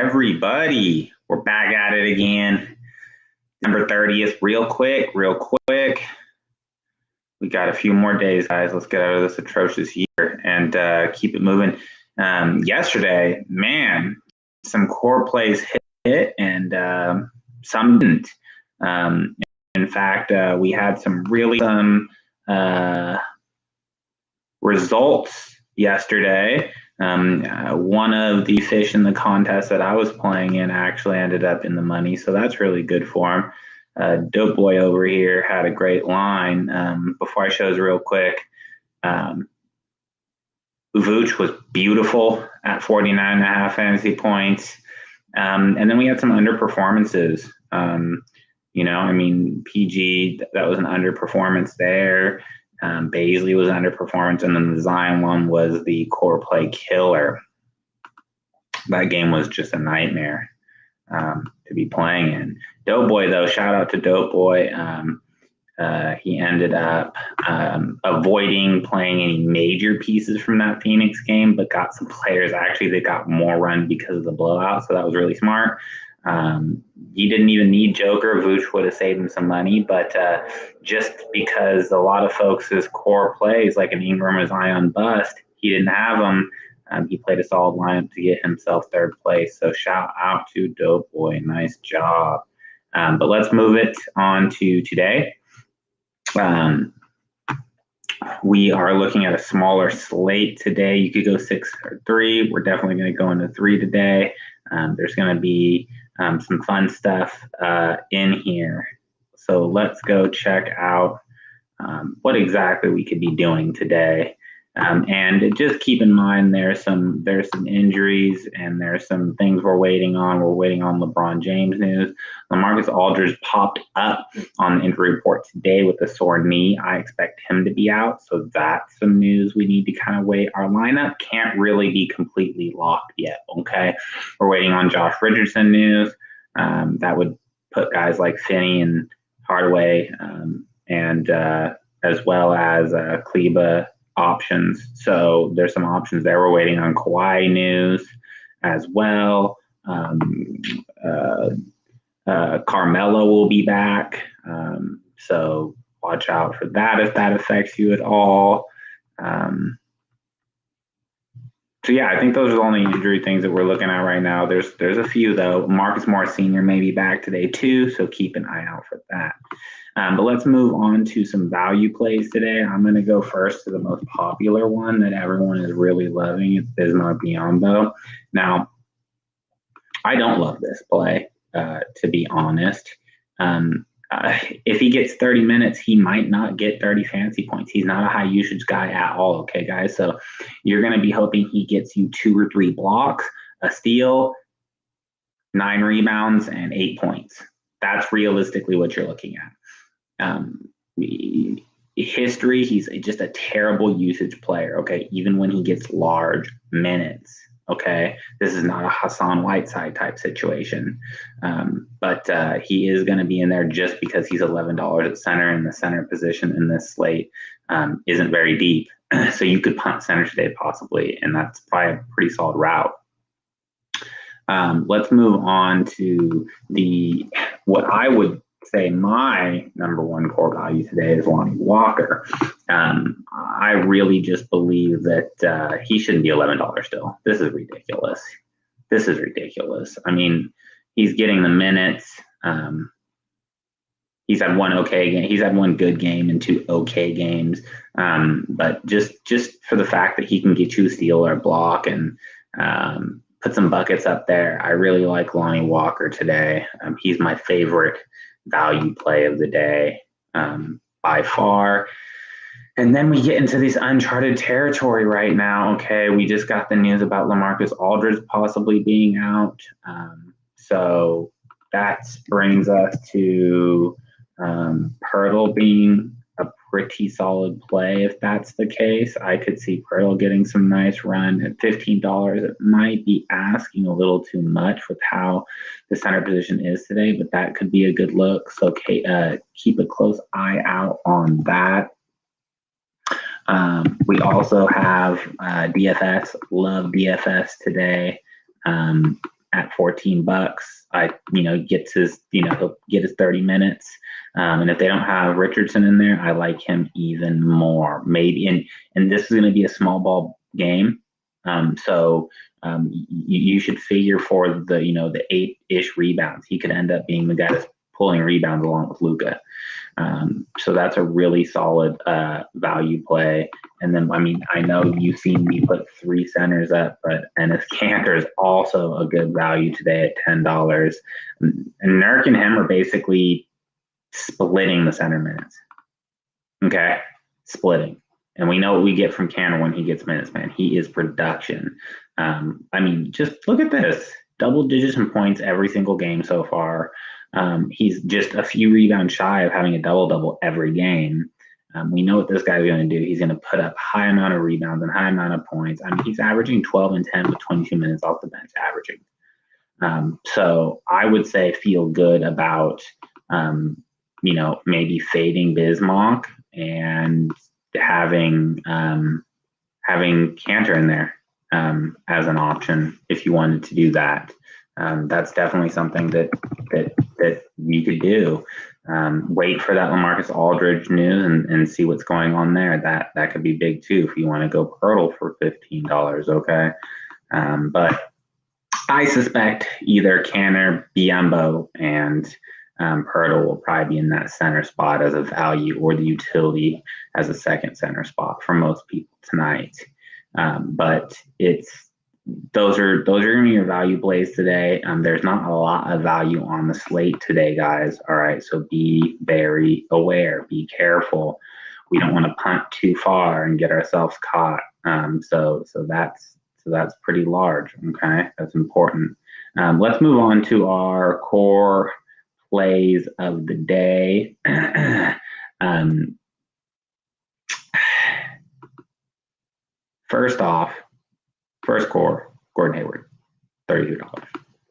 everybody? We're back at it again. December 30th, real quick. We got a few more days, guys. Let's get out of this atrocious year and keep it moving. Yesterday, man, some core plays hit and some didn't. In fact, we had some results yesterday. One of the fish in the contest that I was playing in actually ended up in the money, so that's really good for him. Dope Boy over here had a great line. Before I show you real quick, Vooch was beautiful at 49.5 fantasy points. And then we had some underperformances. PG, that was an underperformance there. Baisley was an underperformance, and then the Zion one was the core play killer. That game was just a nightmare to be playing in. Dope Boy, though, shout out to Dope Boy. He ended up avoiding playing any major pieces from that Phoenix game, but got some players actually that got more run because of the blowout, so that was really smart. He didn't even need Joker. Vooch would have saved him some money, but just because a lot of folks' core plays, like an Ingram or Zion bust, he didn't have them. He played a solid lineup to get himself third place. So shout out to Dope Boy. Nice job. But let's move it on to today. We are looking at a smaller slate today. You could go 6 or 3. We're definitely going to go into 3 today. There's going to be some fun stuff in here. So let's go check out what exactly we could be doing today. And just keep in mind there's some injuries and there's some things we're waiting on. We're waiting on LeBron James news. LaMarcus Aldridge popped up on the injury report today with a sore knee. I expect him to be out, so that's some news we need to kind of wait. Our lineup can't really be completely locked yet, okay? We're waiting on Josh Richardson news. That would put guys like Finney and Hardaway and as well as Kleba options. So there's some options there. We're waiting on Kawhi news as well. Carmelo will be back. So watch out for that if that affects you at all. So yeah, I think those are the only injury things that we're looking at right now. There's a few though. Marcus Morris Sr. may be back today too, so keep an eye out for that. But let's move on to some value plays today. I'm going to go first to the most popular one that everyone is really loving. It's Bismarck Biyombo. Now, I don't love this play, to be honest. If he gets 30 minutes, he might not get 30 fantasy points. He's not a high usage guy at all, okay, guys? So you're going to be hoping he gets you 2 or 3 blocks, a steal, 9 rebounds, and 8 points. That's realistically what you're looking at. History, he's just a terrible usage player, okay, even when he gets large minutes, okay? This is not a Hassan Whiteside type situation, but he is going to be in there just because he's $11 at center, and the center position in this slate isn't very deep, so you could punt center today possibly, and that's probably a pretty solid route. Let's move on to what I would say my number one core value today is Lonnie Walker. I really just believe that he shouldn't be $11 still. This is ridiculous. I mean, he's getting the minutes. He's had one okay game. He's had one good game and 2 okay games. But just for the fact that he can get you a steal or a block and put some buckets up there, I really like Lonnie Walker today. He's my favorite value play of the day by far. And then we get into this uncharted territory right now. Okay, we just got the news about LaMarcus Aldridge possibly being out. So that brings us to Pirtle being a pretty solid play. If that's the case, I could see Pirtle getting some nice run at $15. It might be asking a little too much with how the center position is today, but that could be a good look. So keep a close eye out on that. We also have DFS. Love DFS today. at $14. Gets his, he'll get his 30 minutes. And if they don't have Richardson in there, I like him even more. Maybe, and this is going to be a small ball game. You should figure for the 8-ish rebounds. He could end up being the guy that's pulling rebounds along with Luka. So that's a really solid value play. And then, I know you've seen me put 3 centers up, but Enes Kanter is also a good value today at $10. And Nurk and him are basically splitting the center minutes. Okay? Splitting. And we know what we get from Kanter when he gets minutes, man. He is production. Just look at this. Double digits in points every single game so far. He's just a few rebounds shy of having a double-double every game. We know what this guy's going to do. He's going to put up high amount of rebounds and high amount of points. He's averaging 12 and 10 with 22 minutes off the bench averaging. So I would say feel good about, maybe fading Bismarck and having Kanter in there as an option if you wanted to do that. That's definitely something that you could do. Wait for that LaMarcus Aldridge news and see what's going on there. That could be big too if you want to go Pirtle for $15. Okay, but I suspect either Kanter, Biyombo, and Pirtle will probably be in that center spot as a value, or the utility as a second center spot for most people tonight. But those are going to be your value plays today. There's not a lot of value on the slate today, guys. All right, so be very aware, be careful. We don't want to punt too far and get ourselves caught. So that's pretty large. Okay, that's important. Let's move on to our core plays of the day. First off, first core, Gordon Hayward, $32.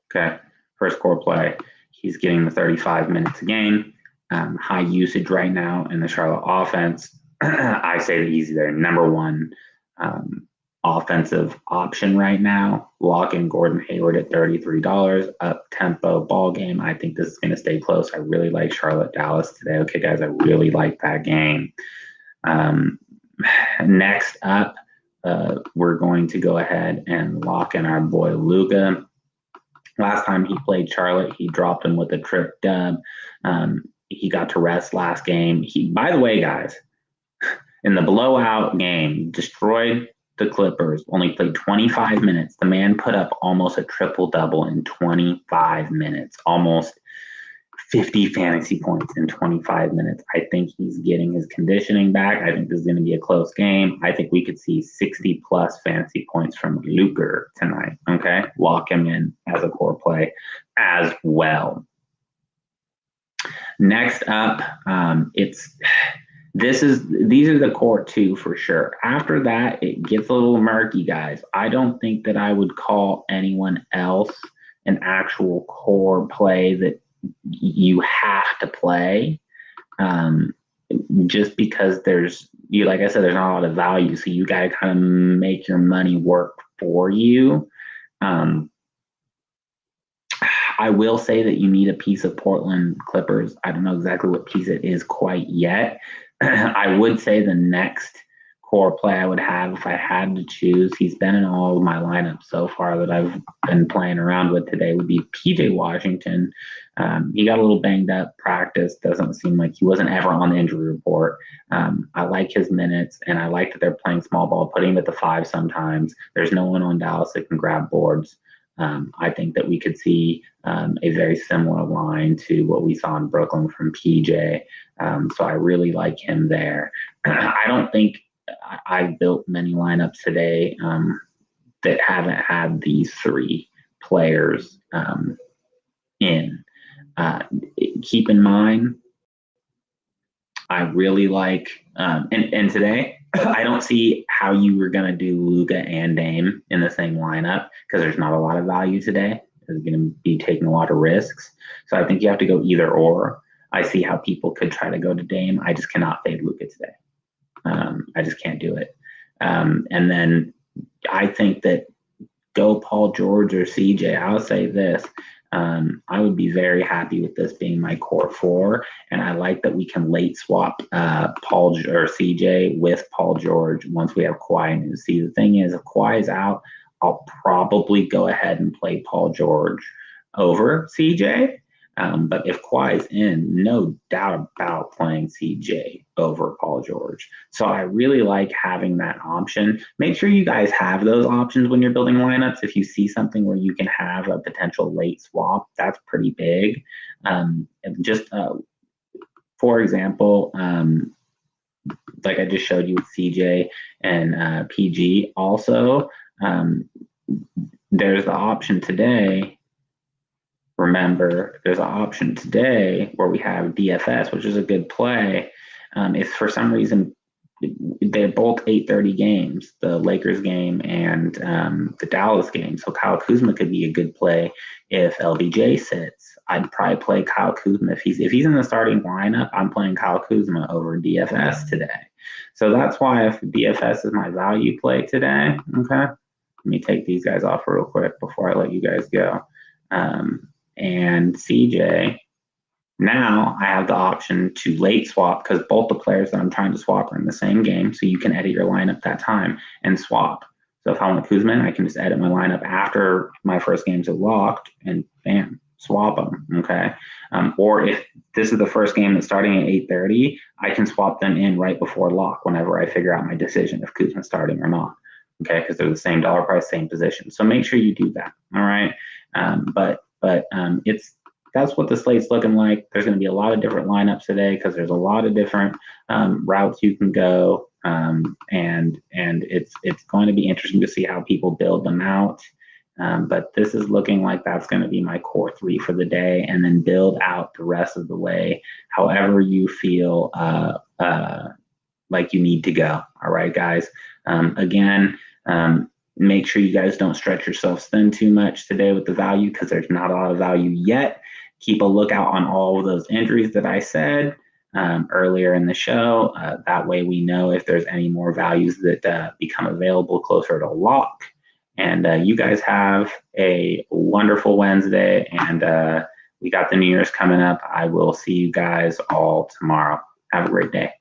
Okay, first core play. He's getting the 35 minutes a game. High usage right now in the Charlotte offense. I say that he's their number one offensive option right now. Lock in Gordon Hayward at $33, up tempo ball game. I think this is going to stay close. I really like Charlotte Dallas today. Okay, guys, I really like that game. Next up, we're going to go ahead and lock in our boy Luka. Last time he played Charlotte, he dropped him with a trip dub. He got to rest last game. By the way, guys, in the blowout game, destroyed the Clippers, only played 25 minutes. The man put up almost a triple-double in 25 minutes, almost 50 fantasy points in 25 minutes. I think he's getting his conditioning back. I think this is going to be a close game. I think we could see 60-plus fantasy points from Luka tonight, okay? Lock him in as a core play as well. Next up, these are the core two for sure. After that, it gets a little murky, guys. I don't think that I would call anyone else an actual core play that you have to play, just because like I said, there's not a lot of value. So you got to kind of make your money work for you. I will say that you need a piece of Portland Clippers. I don't know exactly what piece it is quite yet. I would say the next core play I would have if I had to choose, he's been in all of my lineups so far that I've been playing around with today, would be PJ Washington. He got a little banged up practice. Doesn't seem like he wasn't ever on the injury report. I like his minutes, and I like that they're playing small ball, putting him at the 5 sometimes. There's no one on Dallas that can grab boards. I think that we could see a very similar line to what we saw in Brooklyn from PJ. So I really like him there. I don't think I've built many lineups today that haven't had these 3 players in. Keep in mind, I really like, and today, I don't see how you were going to do Luka and Dame in the same lineup because there's not a lot of value today. They're going to be taking a lot of risks. So I think you have to go either or. I see how people could try to go to Dame. I just cannot fade Luka today. I just can't do it. And then I think that go Paul George or CJ. I'll say this. I would be very happy with this being my core four, and I like that we can late swap Paul or CJ with Paul George once we have Kawhi news. See, the thing is, if Kawhi is out, I'll probably go ahead and play Paul George over CJ. But if Kawhi's in, no doubt about playing CJ over Paul George. So I really like having that option. Make sure you guys have those options when you're building lineups. If you see something where you can have a potential late swap, that's pretty big. For example, like I just showed you with CJ and PG, also, there's the option today. Remember, there's an option today where we have DFS, which is a good play. If for some reason they're both 8:30 games, the Lakers game and the Dallas game, so Kyle Kuzma could be a good play if LBJ sits. I'd probably play Kyle Kuzma if he's in the starting lineup. I'm playing Kyle Kuzma over DFS today. So that's why if DFS is my value play today. Okay, let me take these guys off real quick before I let you guys go. And CJ, now I have the option to late swap because both the players that I'm trying to swap are in the same game. So you can edit your lineup that time and swap. So if I want Kuzma, I can just edit my lineup after my first games are locked and bam, swap them. Okay. Or if this is the first game that's starting at 8:30, I can swap them in right before lock whenever I figure out my decision if Kuzma's starting or not. Okay. Because they're the same dollar price, same position. So make sure you do that. All right. But that's what the slate's looking like. There's going to be a lot of different lineups today because there's a lot of different routes you can go, and it's going to be interesting to see how people build them out. But this is looking like that's going to be my core three for the day, and then build out the rest of the way however you feel like you need to go. All right, guys. Again. Make sure you guys don't stretch yourselves thin too much today with the value because there's not a lot of value yet. Keep a lookout on all of those injuries that I said earlier in the show. That way we know if there's any more values that become available closer to lock. And you guys have a wonderful Wednesday, and we got the New Year's coming up. I will see you guys all tomorrow. Have a great day.